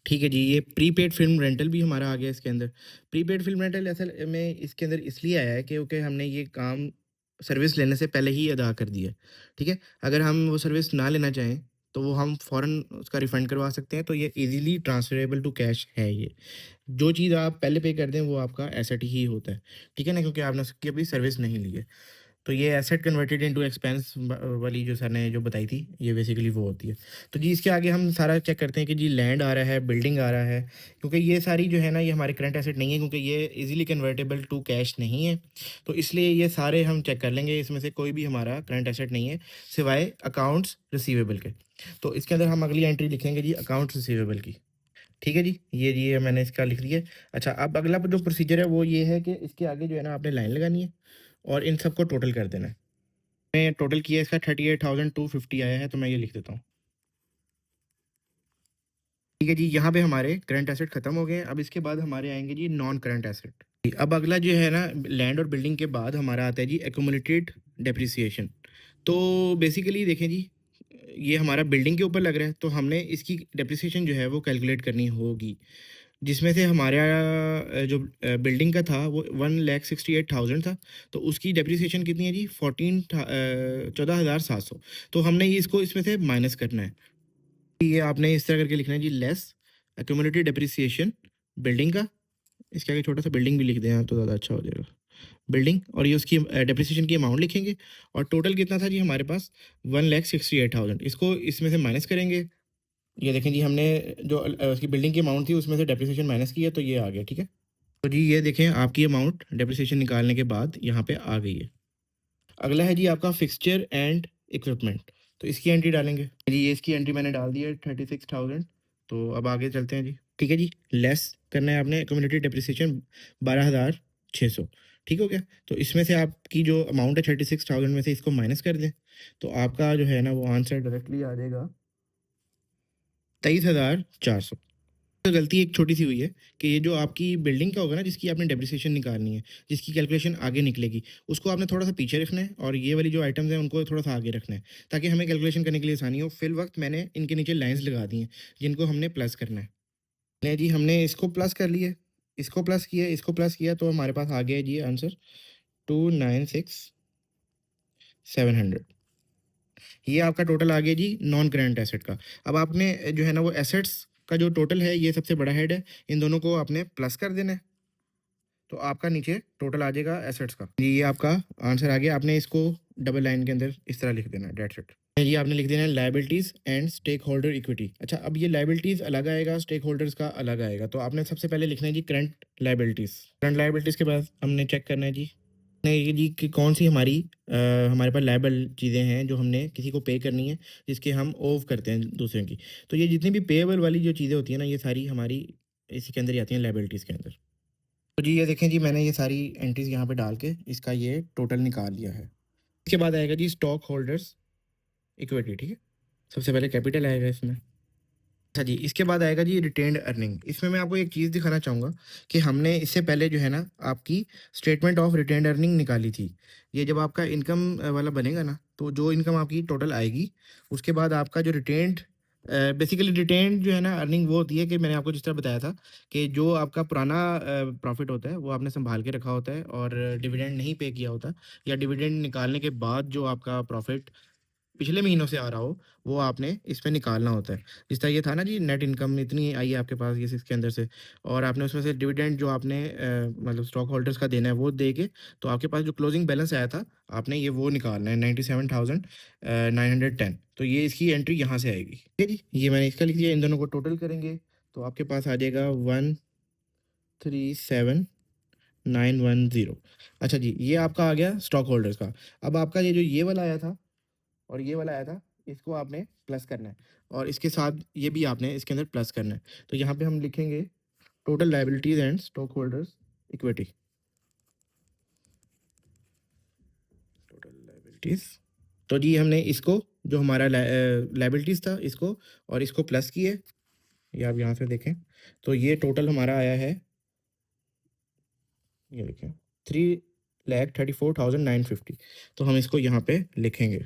ठीक है जी, ये प्रीपेड फ़िल्म रेंटल भी हमारा आ गया इसके अंदर। प्रीपेड फ़िल्म रेंटल असल में इसके अंदर इसलिए आया है क्योंकि हमने ये काम सर्विस लेने से पहले ही अदा कर दिया है, ठीक है? अगर हम वो सर्विस ना लेना चाहें, तो वो हम फ़ौरन उसका रिफ़ंड करवा सकते हैं, तो ये ईज़िली ट्रांसफ़रेबल टू कैश है ये। जो चीज़ आप पहले पे कर दें, वो आपका एसेट ही होता है, ठीक है ना? क्योंकि आपने उसकी अभी सर्विस नहीं ली है। तो ये एसेट कन्वर्टेड इनटू एक्सपेंस वाली जो सर ने जो बताई थी, ये बेसिकली वो होती है। तो जी इसके आगे हम सारा चेक करते हैं कि जी लैंड आ रहा है, बिल्डिंग आ रहा है, क्योंकि ये सारी जो है ना ये हमारे करंट एसेट नहीं है, क्योंकि ये इजीली कन्वर्टेबल टू कैश नहीं है। तो इसलिए ये सारे हम चेक कर लेंगे, इसमें से कोई भी हमारा करंट एसेट नहीं है सिवाय अकाउंट्स रिसीवेबल के। तो इसके अंदर हम अगली एंट्री लिखेंगे जी अकाउंट्स रिसीवेबल की। ठीक है जी, ये मैंने इसका लिख दिया। अच्छा, अब अगला जो प्रोसीजर है वो ये है कि इसके आगे जो है ना आपने लाइन लगानी है और इन सबको टोटल कर देना है। मैंने टोटल किया इसका 38,250 आया है, तो मैं ये लिख देता हूँ। ठीक है जी, यहाँ पे हमारे करंट एसेट खत्म हो गए हैं। अब इसके बाद हमारे आएँगे जी नॉन करंट एसेट। अब अगला जो है ना लैंड और बिल्डिंग के बाद हमारा आता है जी एक्यूमुलेटेड डेप्रिसिएशन। तो बेसिकली देखें जी, ये हमारा बिल्डिंग के ऊपर लग रहा है, तो हमने इसकी डेप्रिसिएशन जो है वो कैलकुलेट करनी होगी। जिसमें से हमारा जो बिल्डिंग का था वो 1,68,000 था, तो उसकी डेप्रिसिएशन कितनी है जी 14,700। तो हमने ये इसको इसमें से माइनस करना है। ये आपने इस तरह करके लिखना है जी लेस एक्यूमुलेटेड डेप्रिसिएशन बिल्डिंग का, इसके आगे छोटा सा बिल्डिंग भी लिख दें आप तो ज़्यादा अच्छा हो जाएगा। बिल्डिंग और ये उसकी डेप्रिसिएशन की अमाउंट लिखेंगे और टोटल कितना था जी हमारे पास 1,68,000, इसको इसमें से माइनस करेंगे। ये देखें जी हमने जो उसकी बिल्डिंग की अमाउंट थी उसमें से डेप्रिसिएशन माइनस की है, तो ये आ गया, ठीक है। तो जी ये देखें आपकी अमाउंट डेप्रिसिएशन निकालने के बाद यहाँ पे आ गई है। अगला है जी आपका फिक्सचर एंड इक्विपमेंट, तो इसकी एंट्री डालेंगे जी। ये इसकी एंट्री मैंने डाल दी है 36,000। तो अब आगे चलते हैं जी। ठीक है जी, लेस करना है आपने कम्युनिटी डेप्रिसिएशन 12,600, ठीक हो गया। तो इसमें से आपकी जो अमाउंट है 36,000 में से इसको माइनस कर दें, तो आपका जो है ना वो आंसर डायरेक्टली आ जाएगा 23,400। तो गलती एक छोटी सी हुई है कि ये जो आपकी बिल्डिंग का होगा ना जिसकी आपने डेप्रिसिएशन निकालनी है, जिसकी कैलकुलेशन आगे निकलेगी, उसको आपने थोड़ा सा पीछे रखना है और ये वाली जो आइटम्स हैं उनको थोड़ा सा आगे रखना है, ताकि हमें कैलकुलेशन करने के लिए आसानी हो। फिल वक्त मैंने इनके नीचे लाइंस लगा दी हैं जिनको हमने प्लस करना है। नहीं जी, हमने इसको प्लस कर लिया, इसको प्लस किया, इसको प्लस किया, तो हमारे पास आ गया जी आंसर 296,700। ये आपका टोटल आ गया जी नॉन करंट एसेट का। अब आपने जो है ना वो एसेट्स का जो टोटल है ये सबसे बड़ा हेड है, इन दोनों को आपने प्लस कर देना है, तो आपका नीचे टोटल आ जाएगा एसेट्स का। ये आपका आंसर आ गया। आपने इसको डबल लाइन के अंदर इस तरह लिख देना है, दैट्स इट। ये आपने लिख देना है liabilities and stakeholder equity. अच्छा, अब ये लायबिलिटीज अलग आएगा, स्टेक होल्डर्स का अलग आएगा, तो आपने सबसे पहले लिखना है जी करंट लायबिलिटीज। करंट लायबिलिटीज के बाद हमने चेक करना है जी नहीं जी कि कौन सी हमारे पास लायबल चीज़ें हैं जो हमने किसी को पे करनी है, जिसके हम ओव करते हैं दूसरे की। तो ये जितनी भी पेएबल वाली जो चीज़ें होती हैं ना, ये सारी हमारी इसी के अंदर ही आती हैं, लायबिलिटीज़ के अंदर। तो जी ये देखें जी मैंने ये सारी एंट्रीज़ यहाँ पे डाल के इसका ये टोटल निकाल लिया है। इसके बाद आएगा जी स्टॉक होल्डर्स इक्विटी, ठीक है? सबसे पहले कैपिटल आएगा इसमें। अच्छा जी, इसके बाद आएगा जी रिटेन्ड अर्निंग। इसमें मैं आपको एक चीज़ दिखाना चाहूँगा कि हमने इससे पहले जो है ना आपकी स्टेटमेंट ऑफ रिटेन्ड अर्निंग निकाली थी। ये जब आपका इनकम वाला बनेगा ना, तो जो इनकम आपकी टोटल आएगी, उसके बाद आपका जो बेसिकली रिटेन्ड जो है ना अर्निंग वो होती है कि मैंने आपको जिस तरह बताया था कि जो आपका पुराना प्रॉफ़िट होता है, वो आपने सँभाल के रखा होता है और डिविडेंड नहीं पे किया होता, या डिविडेंड निकालने के बाद जो आपका प्रॉफ़िट पिछले महीनों से आ रहा हो, वो आपने इसमें निकालना होता है। जिस तरह ये था ना जी नेट इनकम इतनी आई है आपके पास ये इसके अंदर से, और आपने उसमें से डिविडेंड जो आपने मतलब स्टॉक होल्डर्स का देना है वो दे के, तो आपके पास जो क्लोजिंग बैलेंस आया था, आपने ये वो निकालना है 97,910। तो ये इसकी एंट्री यहाँ से आएगी। ठीक है जी? ये मैंने इसका लिख दिया, इन दोनों को टोटल करेंगे, तो आपके पास आ जाएगा 137,910। अच्छा जी, ये आपका आ गया स्टॉक होल्डर्स का। अब आपका ये वाला आया था और ये वाला आया था, इसको आपने प्लस करना है और इसके साथ ये भी आपने इसके अंदर प्लस करना है। तो यहाँ पे हम लिखेंगे total liabilities and stock holders equity. Total liabilities, तो जी हमने इसको जो हमारा लायबिलिटीज था इसको और इसको प्लस किए, ये आप यहाँ से देखें, तो ये टोटल हमारा आया है, ये देखें 3,34,950। तो हम इसको यहाँ पे लिखेंगे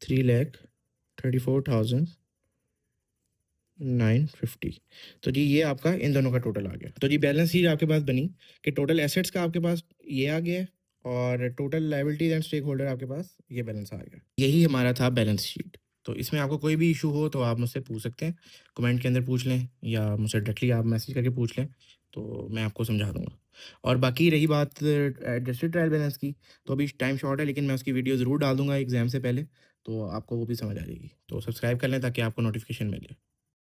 3,34,950। 950। तो जी ये आपका इन दोनों का टोटल आ गया। तो जी बैलेंस शीट आपके पास बनी कि टोटल एसेट्स का आपके पास ये आ गया है और total liabilities and stakeholder आपके पास ये बैलेंस आ गया। यही हमारा था बैलेंस शीट। तो इसमें आपको कोई भी इशू हो तो आप मुझसे पूछ सकते हैं, कमेंट के अंदर पूछ लें या मुझसे डायरेक्टली आप मैसेज करके पूछ लें, तो मैं आपको समझा दूँगा। और बाकी रही बात एडजस्टेड ट्रायल बैलेंस की, तो अभी टाइम शॉर्ट है लेकिन मैं उसकी वीडियो ज़रूर डाल दूँगा एग्ज़ाम से पहले, तो आपको वो भी समझ आ जाएगी। तो सब्सक्राइब कर लें ताकि आपको नोटिफ़िकेशन मिले।